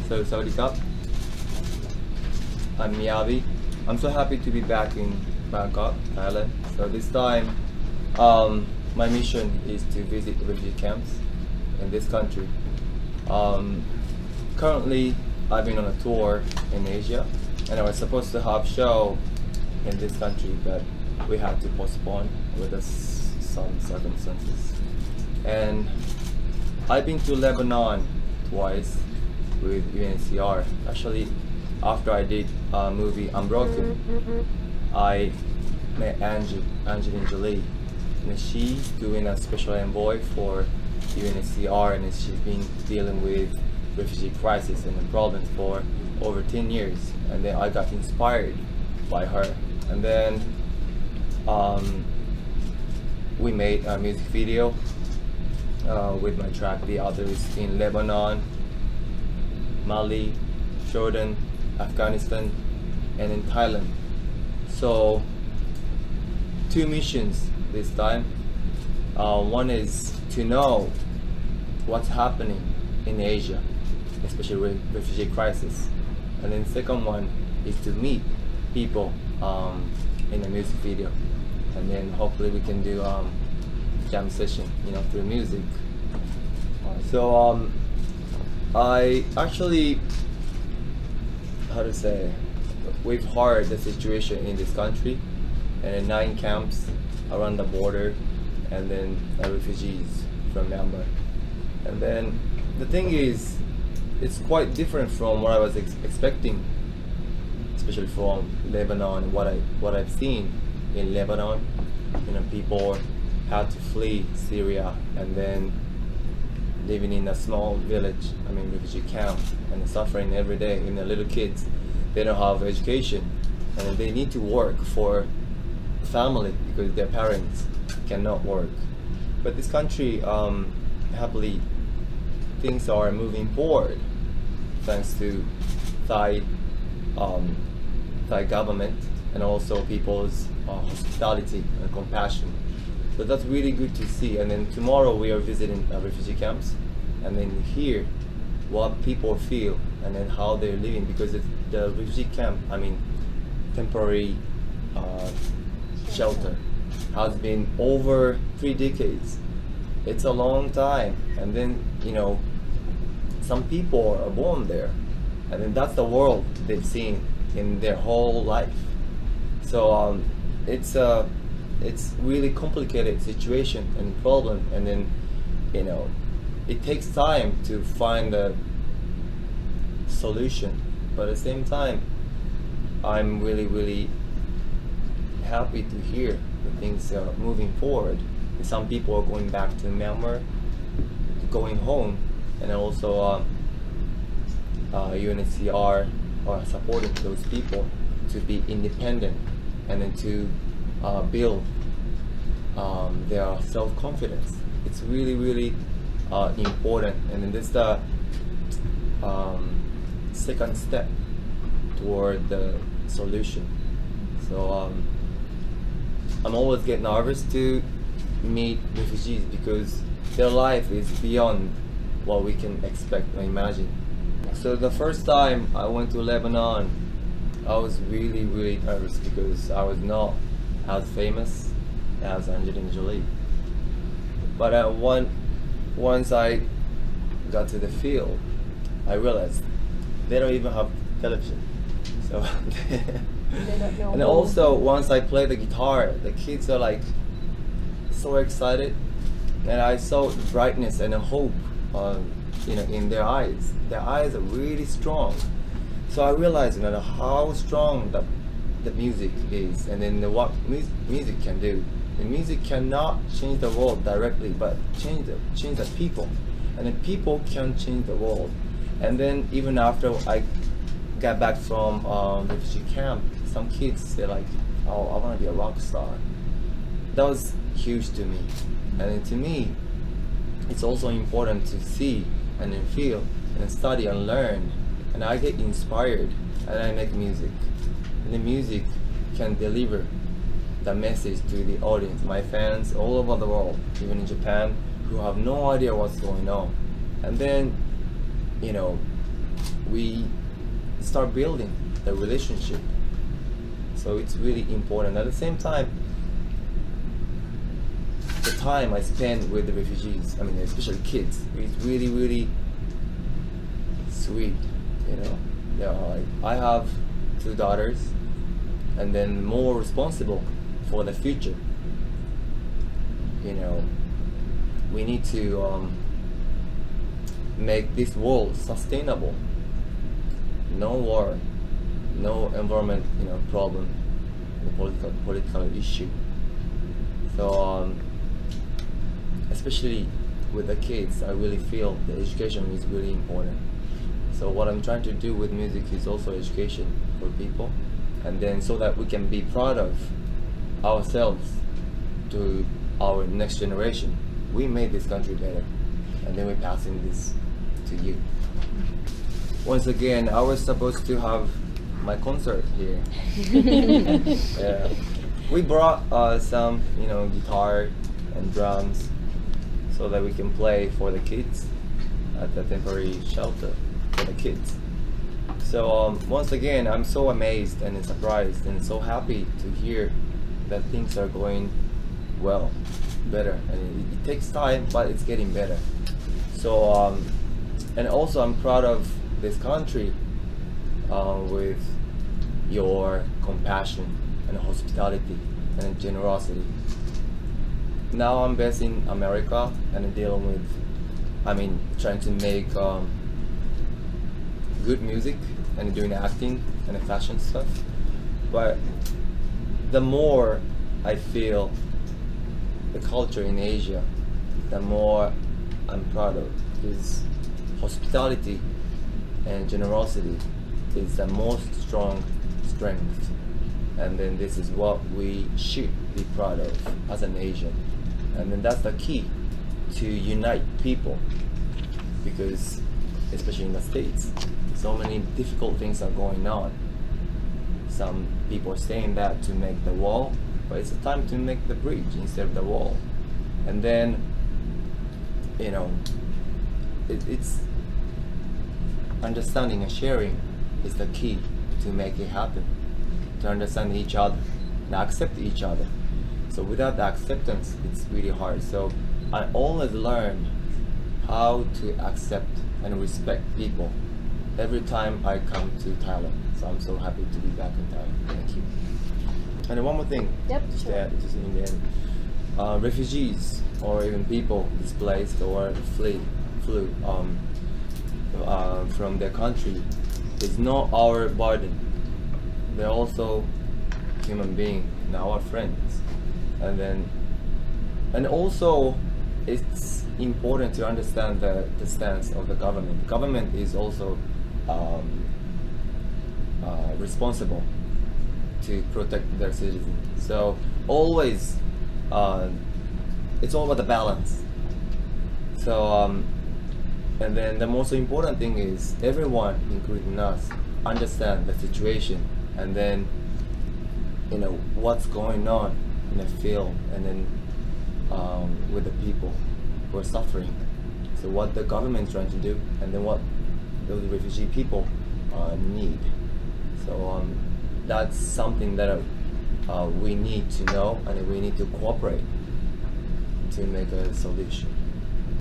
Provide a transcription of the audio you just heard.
So, Saudi Cup. I'm Miyavi. I'm so happy to be back in Bangkok, Thailand. So this time, my mission is to visit refugee camps in this country. Currently, I've been on a tour in Asia, and I was supposed to have show in this country, but we had to postpone with some circumstances. And I've been to Lebanon twice with UNHCR. Actually, after I did a movie Unbroken, I met Angelina Jolie, and she's doing a special envoy for UNHCR, and she's been dealing with refugee crisis and the problems for over 10 years. And then I got inspired by her, and then we made a music video with my track The Others in Lebanon, Mali, Jordan, Afghanistan, and in Thailand. So 2 missions this time. One is to know what's happening in Asia, especially with refugee crisis, and then second one is to meet people in a music video, and then hopefully we can do jam session, through music. So I actually, we've heard the situation in this country, and in 9 camps around the border, and then refugees from Myanmar. And then the thing is, it's quite different from what I was expecting, especially from Lebanon. What I've seen in Lebanon, people had to flee Syria and then living in a small village, refugee camp, and suffering every day. The little kids, they don't have education, and they need to work for family because their parents cannot work. But this country, happily, things are moving forward thanks to Thai government, and also people's hospitality and compassion. So that's really good to see. And then tomorrow we are visiting refugee camps, and then hear what people feel and then how they're living, because the refugee camp, temporary shelter, has been over 3 decades. It's a long time, and then some people are born there, and then that's the world they've seen in their whole life. So it's really complicated situation and problem, and then it takes time to find a solution. But at the same time, I'm really happy to hear that things are moving forward. Some people are going back to Myanmar, going home, and also UNHCR are supporting those people to be independent, and then to build their self-confidence. It's really important, and then this is the second step toward the solution. So I'm always get nervous to meet refugees, because their life is beyond what we can expect or imagine. So the first time I went to Lebanon, I was really nervous, because I was not as famous as Angelina Jolie. But once I got to the field, I realized they don't even have television. So They don't know. and also once I play the guitar, the kids are like so excited, and I saw the brightness and the hope in their eyes. Their eyes are really strong. So I realized how strong the music is, and then what music can do. The music cannot change the world directly, but change the people, and then people can change the world. And then even after I got back from refugee camp, some kids say like, "Oh, I want to be a rock star." That was huge to me. And then to me, it's also important to see and then feel and study and learn. And I get inspired, and I make music. And the music can deliver the message to the audience, my fans all over the world, even in Japan, who have no idea what's going on. And then, we start building the relationship. So it's really important. At the same time, the time I spend with the refugees, I mean especially kids, is really, really sweet. You know, yeah, I have 2 daughters, and then more responsible for the future. You know, we need to make this world sustainable. No war, no environment, problem, the political issue. So especially with the kids, I really feel the education is really important. So what I'm trying to do with music is also education for people, and then so that we can be proud of ourselves to our next generation. We made this country better, and then we're passing this to you. Once again, I was supposed to have my concert here. Yeah. We brought some, guitar and drums so that we can play for the kids at the temporary shelter for the kids. So once again, I'm so amazed and surprised and so happy to hear that things are going well, better. And it takes time, but it's getting better. So and also I'm proud of this country with your compassion and hospitality and generosity. Now I'm based in America and dealing with, trying to make good music and doing acting and fashion stuff. But the more I feel the culture in Asia, the more I'm proud of, because hospitality and generosity is the most strong strength, and then this is what we should be proud of as an Asian, and then that's the key to unite people, because especially in the States, so many difficult things are going on. Some people are saying that to make the wall, but it's a time to make the bridge instead of the wall. And then it's understanding and sharing is the key to make it happen, to understand each other and accept each other. So without the acceptance, it's really hard. So I always learn how to accept and respect people every time I come to Thailand. So I'm so happy to be back in Thailand. Thank you. And then one more thing. Yep, just sure. just in the end, refugees or even people displaced or flew from their country is not our burden. They're also human beings and our friends. And also it's important to understand the stance of the government. The government is also responsible to protect their citizens. So always, it's all about the balance. So and then the most important thing is everyone, including us, understand the situation, and then what's going on in the field, and then with the people who are suffering. So what the government is trying to do, and then what those refugee people need. So that's something that we need to know, and we need to cooperate to make a solution.